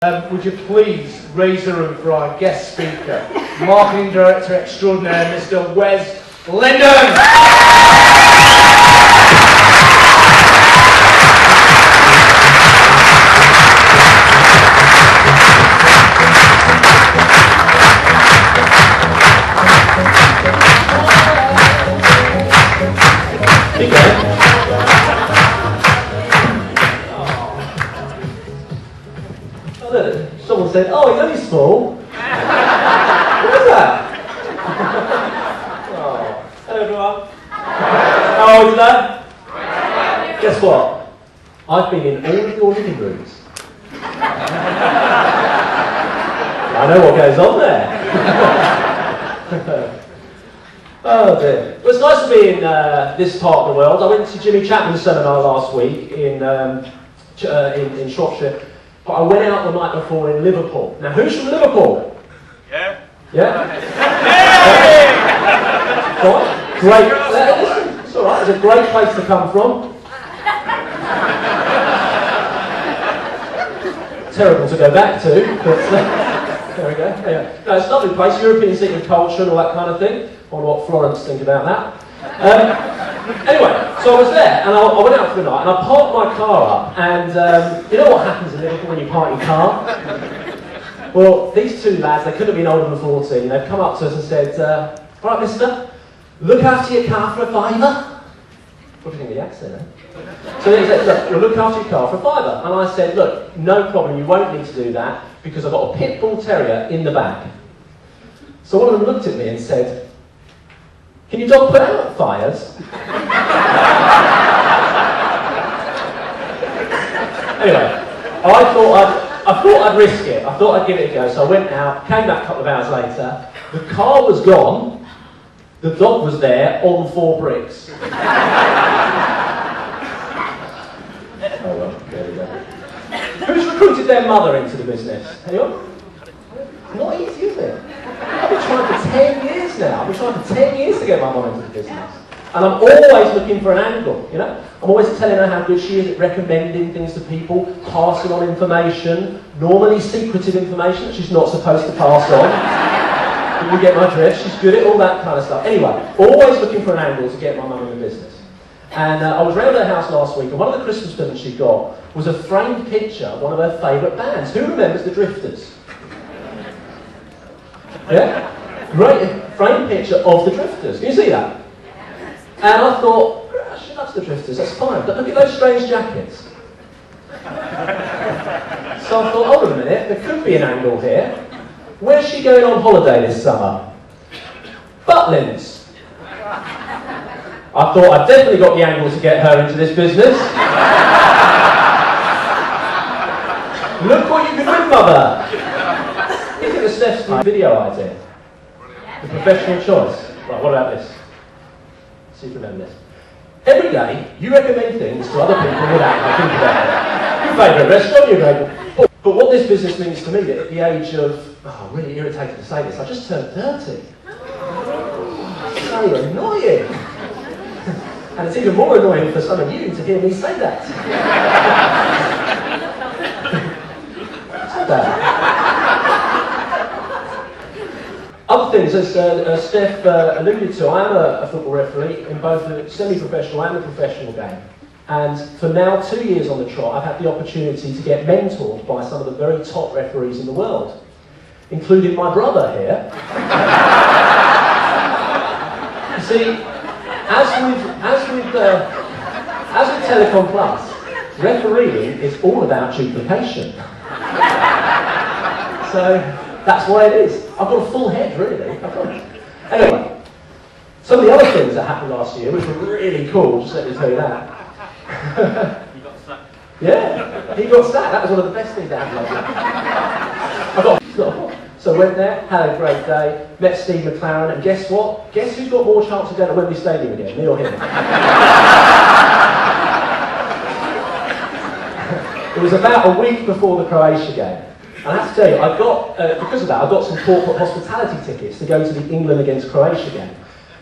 Would you please raise the room for our guest speaker, Marketing Director Extraordinaire, Mr. Wes Linden! Someone said, "Oh, he's only small." What is that? Oh. Hello everyone. How old is that? Guess what? I've been in all of your living rooms. I know what goes on there. Oh dear. Well, it's nice to be in this part of the world. I went to Jimmy Chapman's seminar last week in Shropshire. But I went out the night before in Liverpool. Now, who's from Liverpool? Yeah. Yeah? Right. Great. Listen, it's all right. It's a great place to come from. Terrible to go back to, but there we go. Anyway, no, it's a lovely place. European city of culture and all that kind of thing. I wonder what Florence think about that. Anyway, so I was there, and I went out for the night, and I parked my car up, and you know what happens in Liverpool when you park your car? Well, these two lads, they couldn't have been older than 14, they've come up to us and said, "All right, mister, look after your car for a £5." What do you think of the accent, eh? So they said, "Look, we'll look after your car for a £5." And I said, "Look, no problem, you won't need to do that, because I've got a pit bull terrier in the back." So one of them looked at me and said, "Can your dog put out fires?" Anyway, I thought I'd risk it. I thought I'd give it a go. So I went out, came back a couple of hours later. The car was gone. The dog was there on 4 bricks. Oh well, there we go. Who's recruited their mother into the business? Anyone? Not easy, is it? I've been trying for 10 years now. I've been trying for 10 years to get my mum into the business. And I'm always looking for an angle, you know? I'm always telling her how good she is at recommending things to people, passing on information, normally secretive information that she's not supposed to pass on. But you get my drift, she's good at all that kind of stuff. Anyway, always looking for an angle to get my mum in the business. And I was round her house last week, and one of the Christmas presents she got was a framed picture of one of her favourite bands. Who remembers the Drifters? Yeah? Great framed picture of the Drifters. Can you see that? And I thought, she loves the Drifters, that's fine. But look at those strange jackets. So I thought, hold on a minute, there could be an angle here. Where's she going on holiday this summer? Butlins. I thought I'd definitely got the angle to get her into this business. Look what you can win, mother. Look at the Steph's video idea. The professional choice. Right, what about this? See if you remember this. Every day, you recommend things to other people without thinking about it. Your favourite restaurant, your favourite... But what this business means to me, that at the age of... Oh, I'm really irritated to say this. I just turned 30. So annoying. And it's even more annoying for some of you to hear me say that. Other things, as Steph alluded to, I am a football referee in both the semi-professional and the professional game. And for now 2 years on the trot, I've had the opportunity to get mentored by some of the very top referees in the world, including my brother here. You see, as with Telecom Plus, refereeing is all about duplication. So that's why it is. I've got a full head, really. Anyway, some of the other things that happened last year, which were really cool, just let me tell you that. He got sacked. Yeah, he got sacked. That was one of the best things that happened last year. So I went there, had a great day, met Steve McLaren, and guess what? Guess who's got more chance of going to Wembley Stadium again, me or him? It was about a week before the Croatia game. And I have to tell you, because of that, I got some corporate hospitality tickets to go to the England against Croatia game.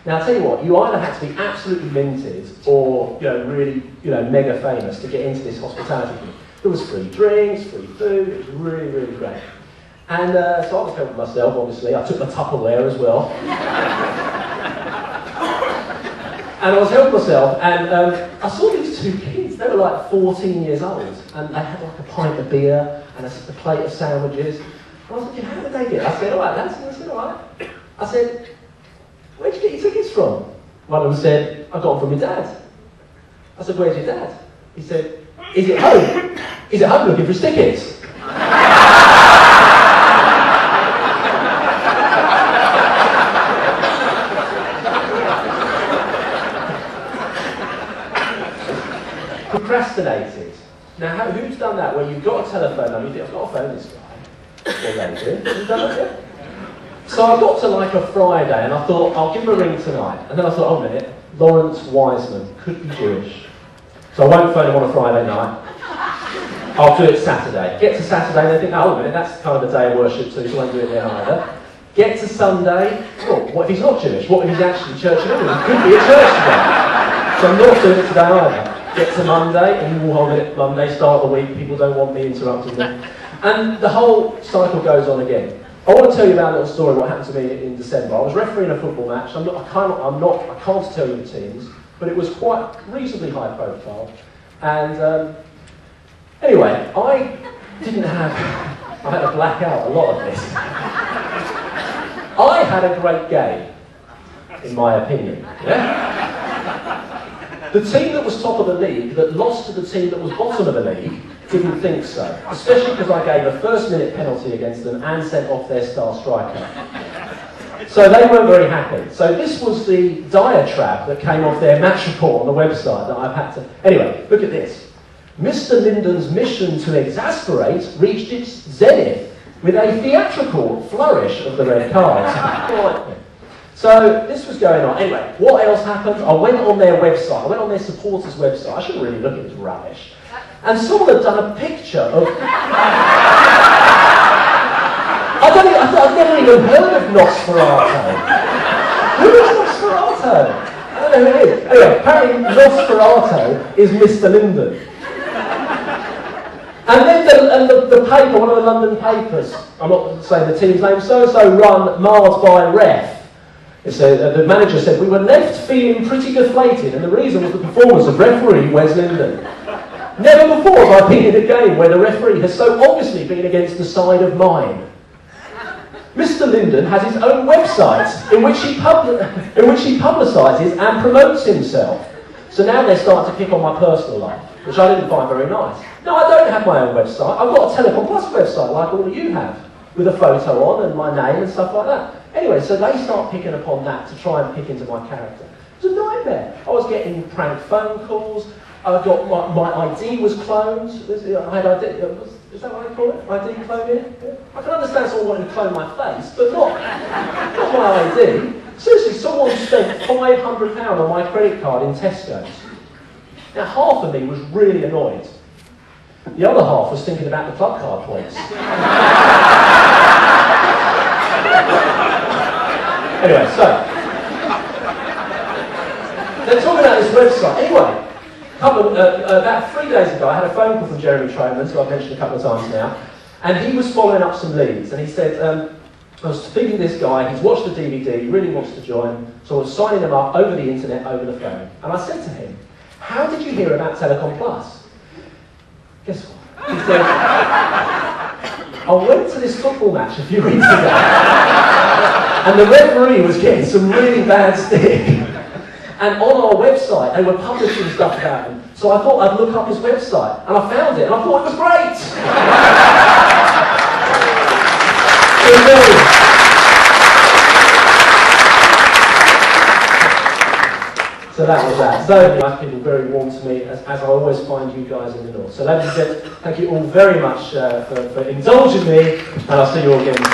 Now, I'll tell you what, you either had to be absolutely minted or, really, mega famous to get into this hospitality thing. There was free drinks, free food, it was really, really great. And so I was helping myself, obviously. I took my Tupperware as well. And I was helping myself, and I saw these two kids. They were like 14 years old, and they had like a pint of beer and a plate of sandwiches. And I was thinking, how did they get it? I said, all right, lads. And I said, all right. I said, where'd you get your tickets from? One of them said, I got them from your dad. I said, where's your dad? He said, is it home? Is it home looking for his tickets? Procrastinated. Now, who's done that? Where you've got a telephone number, you think, I've got to phone this guy. Or lady. Have you done that yet? So I got to like a Friday and I thought, I'll give him a ring tonight. And then I thought, oh, a minute, Lawrence Wiseman could be Jewish. So I won't phone him on a Friday night. I'll do it Saturday. Get to Saturday and they think, oh, a minute, that's kind of the day of worship, so you won't do it there either. Get to Sunday, well, what if he's not Jewish? What if he's actually Church of England? He could be a church today. So I'm not doing it today either. Get to Monday, and you will hold it Monday, start of the week, people don't want me interrupting them. And the whole cycle goes on again. I want to tell you about a little story, what happened to me in December. I was refereeing a football match. I can't tell you the teams, but it was quite reasonably high profile. And anyway, I had a blackout a lot of this. I had a great game, in my opinion. Yeah? The team that was top of the league, that lost to the team that was bottom of the league, didn't think so. Especially because I gave a first-minute penalty against them and sent off their star striker. So they weren't very happy. So this was the diatribe that came off their match report on the website that I've had to... Anyway, look at this. Mr. Linden's mission to exasperate reached its zenith with a theatrical flourish of the red card. So this was going on. Anyway, what else happened? I went on their website. I went on their supporters' website. I shouldn't really look at this rubbish. And someone had done a picture of... I've never even heard of Nosferatu. Who is Nosferatu? I don't know who it is. Anyway, apparently Nosferatu is Mr. Linden. And then the paper, one of the London papers, I'm not saying the team's name, so-and-so run marred by ref. The manager said, we were left feeling pretty deflated, and the reason was the performance of referee Wes Linden. Never before have I been in a game where the referee has so obviously been against the side of mine. Mr. Linden has his own website in which he publicises and promotes himself. So now they're starting to pick on my personal life, which I didn't find very nice. No, I don't have my own website. I've got a Telecom Plus website like all of you have, with a photo on and my name and stuff like that. Anyway, so they start picking upon that to try and pick into my character. It was a nightmare. I was getting prank phone calls. I got my ID was cloned. I had ID. Is that what they call it? ID cloning? Yeah. I can understand someone wanting to clone my face, but not my ID. Seriously, someone spent £500 on my credit card in Tesco's. Now, half of me was really annoyed. The other half was thinking about the club card points. Anyway, so they're talking about this website. Anyway, about 3 days ago, I had a phone call from Jeremy Troman, who I've mentioned a couple of times now, and he was following up some leads, and he said, I was speaking to this guy, he's watched the DVD, he really wants to join, so I was signing him up over the internet, over the phone. And I said to him, how did you hear about Telecom Plus? Guess what? He said, I went to this football match a few weeks ago, and the referee was getting some really bad stick. And on our website, they were publishing stuff about him. So I thought I'd look up his website, and I found it, and I thought it was great! So that was that. So nice people, very warm to me, as I always find you guys in the north. So ladies and gentlemen, thank you all very much for indulging me, and I'll see you all again soon.